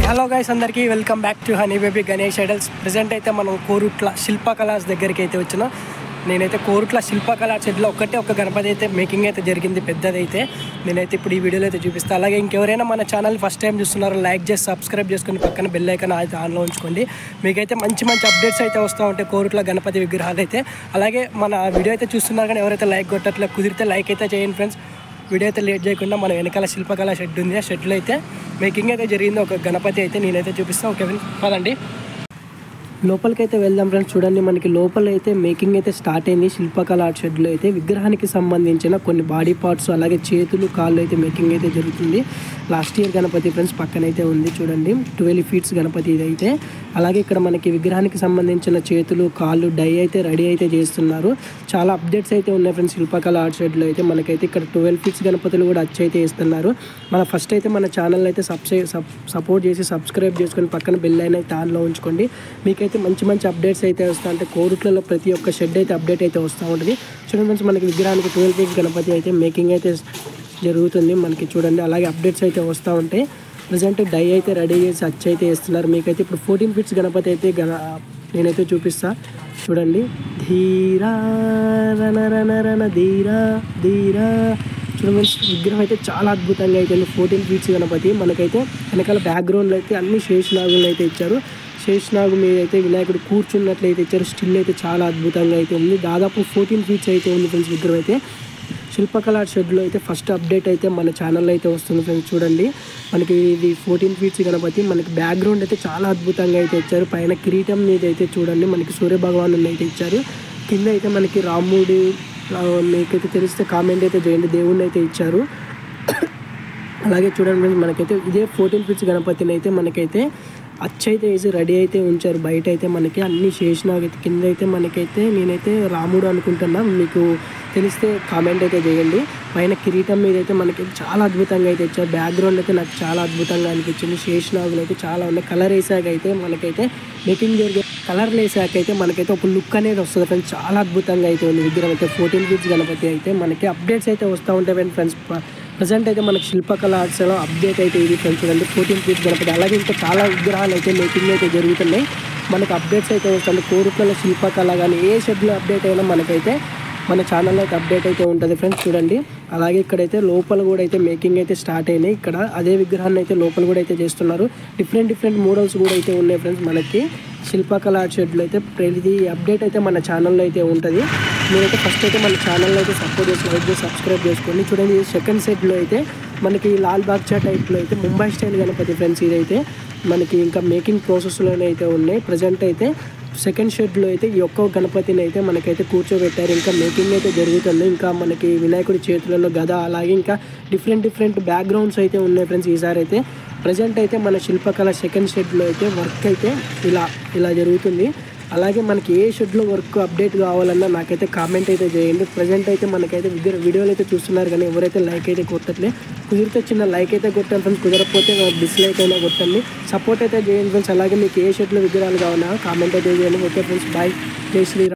Hello guys, అందరికీ welcome back to honey baby Ganesh idols. Present అయితే మనం కోరుట్ల శిల్పకళాస్ దగ్గరికి అయితే వచ్చినాం. నేనైతే కోరుట్ల శిల్పకళా షెడ్లో ఒక గణపతి అయితే మేకింగ్ అయితే జరిగింది, పెద్దదైతే. నేనైతే ఇప్పుడు ఈ వీడియోలో అయితే చూపిస్తాను. అలాగే ఇంకెవరైనా మన ఛానల్ ఫస్ట్ టైం చూస్తున్నారో లైక్ చేసి సబ్స్క్రైబ్ చేసుకుని పక్కన బెల్ ఐకాన్ అయితే ఆన్లో ఉంచుకోండి. మీకైతే మంచి అప్డేట్స్ అయితే వస్తూ ఉంటాయి కోరుట్ల గణపతి విగ్రహాలు అయితే. అలాగే మన వీడియో అయితే చూస్తున్నారు కానీ ఎవరైతే లైక్ కొట్టట్లేదు, కుదిరితే లైక్ అయితే చేయండి ఫ్రెండ్స్. వీడియో అయితే లేట్ చేయకుండా మన వెనకాల శిల్పకళా షెడ్ ఉంది, ఆ షెడ్లో అయితే మేకింగ్ అయితే జరిగింది ఒక గణపతి అయితే. నేనైతే చూపిస్తాను. ఓకే పదండి, లోపలికైతే వెళ్దాం ఫ్రెండ్స్. చూడండి, మనకి లోపల అయితే మేకింగ్ అయితే స్టార్ట్ అయింది. శిల్పకళా షెడ్లో అయితే విగ్రహానికి సంబంధించిన కొన్ని బాడీ పార్ట్స్, అలాగే చేతులు కాళ్ళు అయితే మేకింగ్ అయితే జరుగుతుంది. లాస్ట్ ఇయర్ గణపతి ఫ్రెండ్స్ పక్కనైతే ఉంది చూడండి, 12 feet గణపతి ఇదైతే. అలాగే ఇక్కడ మనకి విగ్రహానికి సంబంధించిన చేతులు కాళ్ళు డై అయితే రెడీ అయితే చేస్తున్నారు. చాలా అప్డేట్స్ అయితే ఉన్నాయి ఫ్రెండ్స్ శిల్పకళా షెడ్లో అయితే. మనకైతే ఇక్కడ 12 feet గణపతులు కూడా అచ్చి అయితే ఇస్తున్నారు. ఫస్ట్ అయితే మన ఛానల్ అయితే సపోర్ట్ చేసి సబ్స్క్రైబ్ చేసుకొని పక్కన బెల్ ఐకాన్ అయితే ఆన్లో ఉంచుకోండి. మీకైతే మంచి అప్డేట్స్ అయితే వస్తూ ఉంటాయి. కోరుట్లలో ప్రతి ఒక్క షెడ్ అయితే అప్డేట్ అయితే వస్తూ ఉంటుంది. చూడండి ఫ్రెండ్స్, మనకి విగ్రహానికి 12 feet గణపతి అయితే మేకింగ్ అయితే జరుగుతుంది మనకి. చూడండి, అలాగే అప్డేట్స్ అయితే వస్తూ ఉంటాయి. ప్రజెంట్ డై అయితే రెడీ చేసి అచ్చి అయితే వేస్తున్నారు. మీకైతే ఇప్పుడు 14 feet గణపతి అయితే నేనైతే చూపిస్తా. చూడండి, ధీరా రణ రణ రణ ధీరా ధీరా. చూడండి, విగ్రహం అయితే చాలా అద్భుతంగా అయితే 14 feet గణపతి. మనకైతే వెనకాల బ్యాక్గ్రౌండ్లో అయితే అన్ని శేషనాగులు అయితే ఇచ్చారు. శేషనాగు మీద అయితే వినాయకుడు కూర్చున్నట్లయితే ఇచ్చారు. స్టిల్ అయితే చాలా అద్భుతంగా అయితే ఉంది. దాదాపు 14 feet అయితే ఉంది ఫ్రెండ్స్ విగ్రహం అయితే. శిల్పకళా షెడ్లో అయితే ఫస్ట్ అప్డేట్ అయితే మన ఛానల్లో అయితే వస్తుంది ఫ్రెండ్స్. చూడండి, మనకి ఇది 14 feet గణపతి. మనకి బ్యాక్గ్రౌండ్ అయితే చాలా అద్భుతంగా అయితే ఇచ్చారు. పైన కిరీటం మీద అయితే చూడండి మనకి సూర్యభగవాను అయితే ఇచ్చారు. కింద అయితే మనకి రాముడు, మీకైతే తెలిస్తే కామెంట్ అయితే చేయండి, దేవుడిని అయితే ఇచ్చారు. అలాగే చూడండి ఫ్రెండ్స్, మనకైతే ఇదే 14 feet గణపతిని అయితే మనకైతే అచ్చైతే వేసి రెడీ అయితే ఉంచారు. బయట అయితే మనకి అన్ని శేషనాగు, కింద అయితే మనకైతే నేనైతే రాముడు అనుకుంటున్నా, మీకు తెలిస్తే కామెంట్ అయితే చేయండి. పైన కిరీటం మీద అయితే మనకి చాలా అద్భుతంగా అయితే ఇచ్చారు. బ్యాక్గ్రౌండ్ అయితే నాకు చాలా అద్భుతంగా అనిపించింది. శేషనాగులు అయితే చాలా ఉన్నాయి. కలర్ వేసాక అయితే మనకైతే మేకింగ్ జరిగే కలర్ వేసాక అయితే మనకైతే ఒక లుక్ అనేది వస్తుంది ఫ్రెండ్స్. చాలా అద్భుతంగా అయితే ఉంది విగ్రహం అయితే. 14 feet గణపతి అయితే మనకి అప్డేట్స్ అయితే వస్తూ ఉంటాయి ఫ్రెండ్స్. ప్రజెంట్ అయితే మనకి శిల్పకళా ఆర్ట్స్లో అప్డేట్ అయితే ఇది ఫ్రెండ్స్. చూడండి, 14 feet గణపతి. అలాగే ఇంకా చాలా విగ్రహాలు అయితే మేకింగ్ అయితే జరుగుతున్నాయి. మనకు అప్డేట్స్ అయితే వస్తుంది. కోరుట్ల శిల్పకళ కానీ ఏ షెడ్లో అప్డేట్ అయినా మనకైతే మన ఛానల్లో అయితే అప్డేట్ అయితే ఉంటుంది ఫ్రెండ్స్. చూడండి, అలాగే ఇక్కడైతే లోపల కూడా అయితే మేకింగ్ అయితే స్టార్ట్ అయినాయి. ఇక్కడ అదే విగ్రహాన్ని అయితే లోపల కూడా అయితే చేస్తున్నారు. డిఫరెంట్ మోడల్స్ కూడా అయితే ఉన్నాయి ఫ్రెండ్స్ మనకి శిల్పకళా షెడ్లో అయితే. ప్రతిదీ అప్డేట్ అయితే మన ఛానల్లో అయితే ఉంటుంది. మీరైతే ఫస్ట్ అయితే మన ఛానల్లో అయితే సపోర్ట్ చేసి లైక్ చేసి సబ్స్క్రైబ్ చేసుకోండి. చూడండి, సెకండ్ సెట్లో అయితే మనకి లాల్ బాగ్చా టైప్లో అయితే ముంబై స్టైల్ గణపతి ఫ్రెండ్స్. ఇదైతే మనకి ఇంకా మేకింగ్ ప్రాసెస్లోనే అయితే ఉన్నాయి. ప్రజెంట్ అయితే సెకండ్ షెడ్లో అయితే ఈ ఒక్క గణపతిని అయితే మనకైతే కూర్చోబెట్టారు. ఇంకా మేకింగ్ అయితే జరుగుతుంది. ఇంకా మనకి వినాయకుడి చేతులలో గద, అలాగే ఇంకా డిఫరెంట్ బ్యాక్గ్రౌండ్స్ అయితే ఉన్నాయి ఫ్రెండ్స్. ఈసారి అయితే ప్రజెంట్ అయితే మన శిల్పకళ సెకండ్ షెడ్లో అయితే వర్క్ అయితే ఇలా జరుగుతుంది. అలాగే మనకి ఏ షెడ్లో వర్క్ అప్డేట్ కావాలన్నా నాకైతే కామెంట్ అయితే చేయండి. ప్రజెంట్ అయితే మనకైతే వీడియోలు అయితే చూస్తున్నారు కానీ ఎవరైతే లైక్ అయితే కొట్టట్లే, కుదిరితే చిన్న లైక్ అయితే కొట్టాను ఫ్రెండ్స్. కుదరకపోతే డిస్లైక్ అయినా కొట్టండి, సపోర్ట్ అయితే చేయండి ఫ్రెండ్స్. అలాగే మీకు ఏ షెడ్లో విగ్రహాలు కావాలన్నా కామెంట్ అయితే చేయండి. ఓకే ఫ్రెండ్స్, బాయ్, జై శ్రీరామ్.